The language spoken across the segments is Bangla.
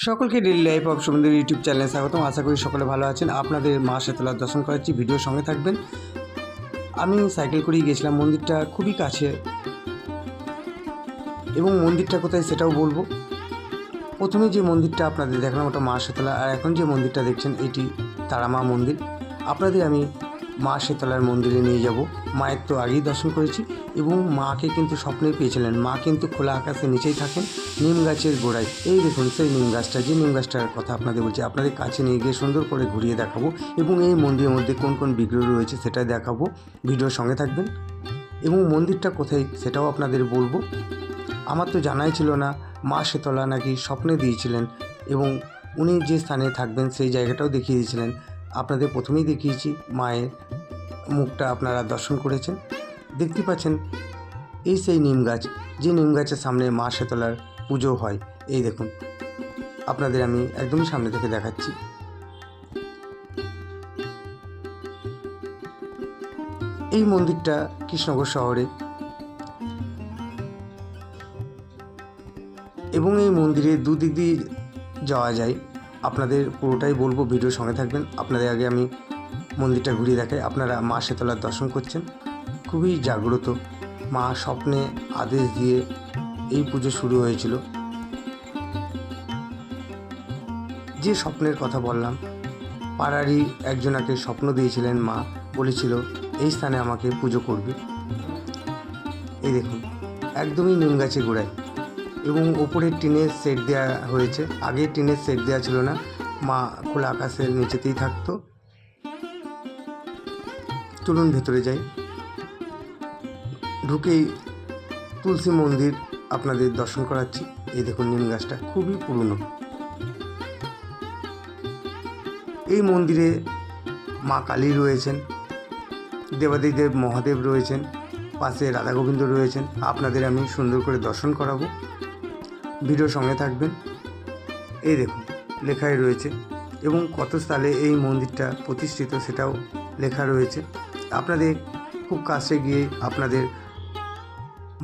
সকলকে ডেইলি লাইফ অফ সুমন্দির ইউটিউব চ্যানেলে স্বাগতম। আশা করি সকলে ভালো আছেন। আপনাদের মা শীতলার দর্শন করাচ্ছি, ভিডিওর সঙ্গে থাকবেন। আমি সাইকেল করেই গেছিলাম, মন্দিরটা খুবই কাছে এবং মন্দিরটা কোথায় সেটাও বলবো। প্রথমে যে মন্দিরটা আপনাদের দেখালাম ওটা মা শীতলা, আর এখন যে মন্দিরটা দেখছেন এটি তারামা মন্দির। আপনাদের আমি মা শীতলার মন্দিরে নিয়ে যাব। মায়ের তো আগেই দর্শন করেছি এবং মাকে কিন্তু স্বপ্নে পেয়েছিলেন। মা কিন্তু খোলা আকাশের নিচেই থাকেন, নিম গাছের গোড়ায়। এই দেখুন সেই নিম গাছটা, যে নিম গাছটার কথা আপনাদের বলছি, আপনাদের কাছে নিয়ে গিয়ে সুন্দর করে ঘুরিয়ে দেখাবো এবং এই মন্দিরের মধ্যে কোন কোন বিগ্রহ রয়েছে সেটা দেখাবো। ভিডিওর সঙ্গে থাকবেন এবং মন্দিরটা কোথায় সেটাও আপনাদের বলবো। আমার তো জানাই ছিল না মা শীতলা নাকি স্বপ্নে দিয়েছিলেন এবং উনি যে স্থানে থাকবেন সেই জায়গাটাও দেখিয়ে দিয়েছিলেন। আপনাদের প্রথমেই দেখিয়েছি মায়ের মুখটা, আপনারা দর্শন করেছেন। দেখতে পাচ্ছেন এই সেই নিম গাছ, যে নিম গাছের সামনে মা শীতলার পুজো হয়। এই দেখুন, আপনাদের আমি একদমই সামনে থেকে দেখাচ্ছি। এই মন্দিরটা কৃষ্ণনগর শহরে এবং এই মন্দিরে দুদিক দিয়ে যাওয়া যায়। আপনাদের পুরোটাই বলবো, ভিডিওর সঙ্গে থাকবেন। আপনাদের আগে আমি মন্দিরটা ঘুরিয়ে দেখাই। আপনারা মা শীতলার দর্শন করছেন, খুবই জাগ্রত। মা স্বপ্নে আদেশ দিয়ে এই পুজো শুরু হয়েছিল। যে স্বপ্নের কথা বললাম, পাড়ারই একজনাকে স্বপ্ন দিয়েছিলেন মা, বলেছিল এই স্থানে আমাকে পুজো করবে। এই দেখুন একদমই নিম গাছে গোড়ায় এবং ওপরে টিনের সেট দেওয়া হয়েছে। আগে টিনের সেট দেওয়া ছিল না, মা খোলা আকাশের নিচেতেই থাকতো। চলুন ভেতরে যাই। ঢুকেই তুলসী মন্দির আপনাদের দর্শন করাচ্ছি। এই দেখুন নিম গাছটা খুবই পুরনো। এই মন্দিরে মা কালী রয়েছেন, দেবাদিদেব মহাদেব রয়েছেন, পাশে রাধা গোবিন্দ রয়েছেন। আপনাদের আমি সুন্দর করে দর্শন করাবো, ভিডিওর সঙ্গে থাকবেন। এই দেখুন লেখাই রয়েছে এবং কত সালে এই মন্দিরটা প্রতিষ্ঠিত সেটাও লেখা রয়েছে। আপনাদের খুব কাছে গিয়ে আপনাদের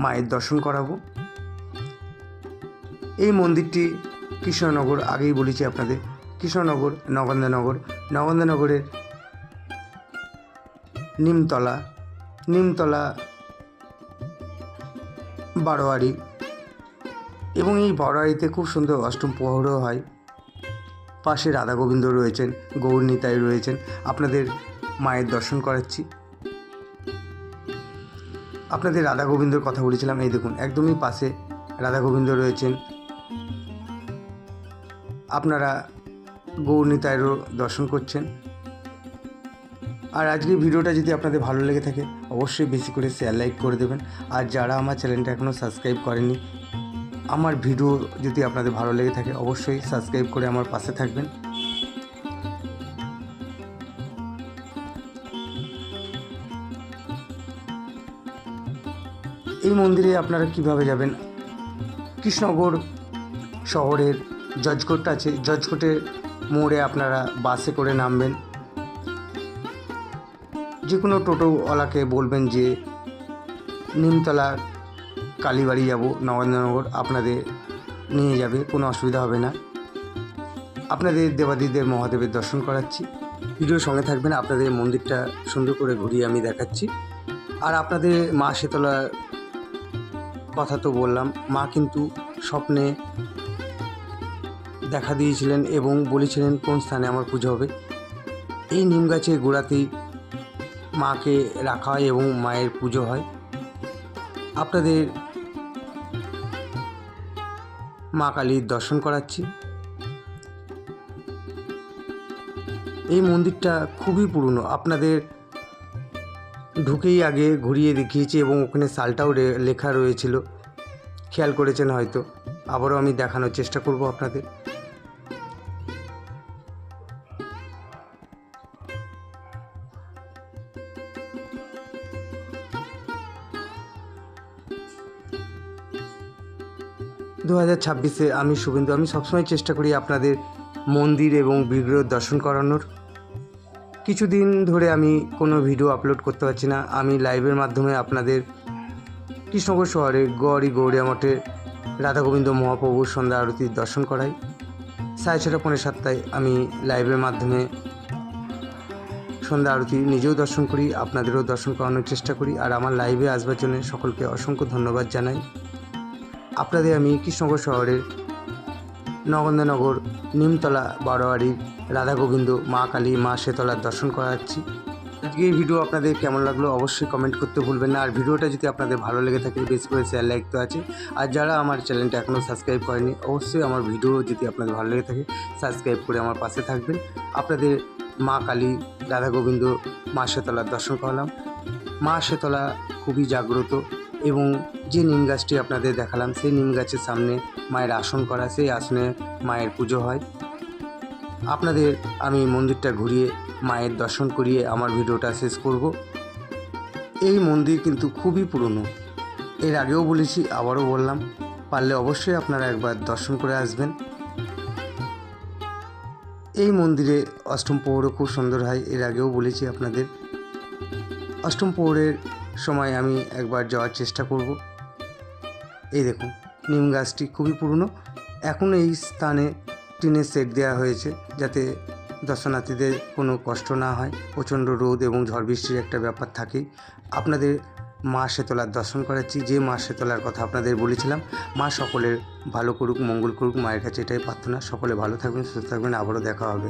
মায়ের দর্শন করাবো। এই মন্দিরটি কৃষ্ণনগর, আগেই বলেছি আপনাদের, কৃষ্ণনগর নগেন্দ্রনগরের নিমতলা বারোয়ারি এবং এই বারোয়ারিতে খুব সুন্দর অষ্টম প্রহরও হয়। পাশে রাধা গোবিন্দ রয়েছেন, গৌর নিতাই রয়েছেন। আপনাদের মায়ের দর্শন করাচ্ছি। আপনাদের রাধা গোবিন্দর কথা বলেছিলাম, এই দেখুন একদমই পাশে রাধা গোবিন্দ রয়েছেন। আপনারা গৌর নিতাইয়েরও দর্শন করছেন। আর আজকের ভিডিওটা যদি আপনাদের ভালো লেগে থাকে অবশ্যই বেশি করে শেয়ার লাইক করে দেবেন। আর যারা আমার চ্যানেলটা এখনও সাবস্ক্রাইব করেনি, আমার ভিডিও যদি আপনাদের ভালো লেগে থাকে অবশ্যই সাবস্ক্রাইব করে আমার পাশে থাকবেন। এই মন্দিরে আপনারা কিভাবে যাবেন, কৃষ্ণনগর শহরের জজকোট আছে, জজকোটের মোড়ে আপনারা বাসে করে নামবেন। যে কোনো টোটোওয়ালাকে বলবেন যে নিমতলা কালীবাড়ি যাব, নগেন্দ্রনগর, আপনাদের নিয়ে যাবে, কোনো অসুবিধা হবে না। আপনাদের দেবাদিদেব মহাদেবের দর্শন করাচ্ছি, ভিডিওর সঙ্গে থাকবেন। আপনাদের মন্দিরটা সুন্দর করে ঘুরিয়ে আমি দেখাচ্ছি। আর আপনাদের মা শীতলার কথা তো বললাম, মা কিন্তু স্বপ্নে দেখা দিয়েছিলেন এবং বলেছিলেন কোন স্থানে আমার পুজো হবে। এই নিম গাছের গোড়াতেই মাকে রাখা হয় এবং মায়ের পুজো হয়। আপনাদের মা কালীর দর্শন করাচ্ছি। এই মন্দিরটা খুবই পুরনো, আপনাদের ঢুকেই আগে ঘুরিয়ে দেখিয়েছি এবং ওখানে সালটাও লেখা রয়েছিল, খেয়াল করেছেন হয়তো। আবারও আমি দেখানোর চেষ্টা করব আপনাদের। দু 2026-এ আমি শুভেন্দু, আমি সবসময় চেষ্টা করি আপনাদের মন্দির এবং বিগ্রহ দর্শন করানোর। কিছুদিন ধরে আমি কোনো ভিডিও আপলোড করতে পারছি না। আমি লাইভের মাধ্যমে আপনাদের কৃষ্ণনগর শহরে গৌরিয়া মঠে রাধা গোবিন্দ মহাপ্রভুর সন্ধ্যা আরতির দর্শন করাই। 6:30 7:30 আমি লাইভের মাধ্যমে সন্ধ্যা আরতি নিজেও দর্শন করি, আপনাদেরও দর্শন করানোর চেষ্টা করি। আর আমার লাইভে আসবার জন্য সকলকে অসংখ্য ধন্যবাদ জানাই। আপনাদের আমি কৃষ্ণনগর শহরের নগেন্দ্রনগর নিমতলা বারোয়ারির রাধা গোবিন্দ, মা কালী, মা শেতলার দর্শন করাচ্ছি। আজকে এই ভিডিও আপনাদের কেমন লাগলো অবশ্যই কমেন্ট করতে ভুলবেন না। আর ভিডিওটা যদি আপনাদের ভালো লেগে থাকে বেশি করে শেয়ার লাইক তো আছে। আর যারা আমার চ্যানেলটা এখনও সাবস্ক্রাইব করেনি অবশ্যই আমার ভিডিও যদি আপনাদের ভালো লেগে থাকে সাবস্ক্রাইব করে আমার পাশে থাকবেন। আপনাদের মা কালী, রাধা গোবিন্দ, মা শেতলার দর্শন করালাম। মা শেতলা খুবই জাগ্রত এবং যে নিম গাছটি আপনাদের দেখালাম সেই নিম গাছের সামনে মায়ের আসন করা, সেই আসনে মায়ের পুজো হয়। আপনাদের আমি মন্দিরটা ঘুরিয়ে মায়ের দর্শন করিয়ে আমার ভিডিওটা শেষ করব। এই মন্দির কিন্তু খুবই পুরনো, এর আগেও বলেছি আবারও বললাম, পারলে অবশ্যই আপনারা একবার দর্শন করে আসবেন। এই মন্দিরে অষ্টম প্রহরও খুব সুন্দর হয়, এর আগেও বলেছি আপনাদের। অষ্টম প্রহরের সময় আমি একবার যাওয়ার চেষ্টা করব। এই দেখুন নিম গাছটি খুবই পুরনো, এখন এই স্থানে টিনের শেড দেওয়া হয়েছে যাতে দর্শনার্থীদের কোনো কষ্ট না হয়। প্রচণ্ড রোদ এবং ঝড় বৃষ্টির একটা ব্যাপার থাকেই। আপনাদের মা শেতলার দর্শন করাচ্ছি, যে মা শেতলার কথা আপনাদের বলেছিলাম। মা সকলের ভালো করুক, মঙ্গল করুক, মায়ের কাছে এটাই প্রার্থনা। সকলে ভালো থাকবেন, সুস্থ থাকবেন, আবারও দেখা হবে।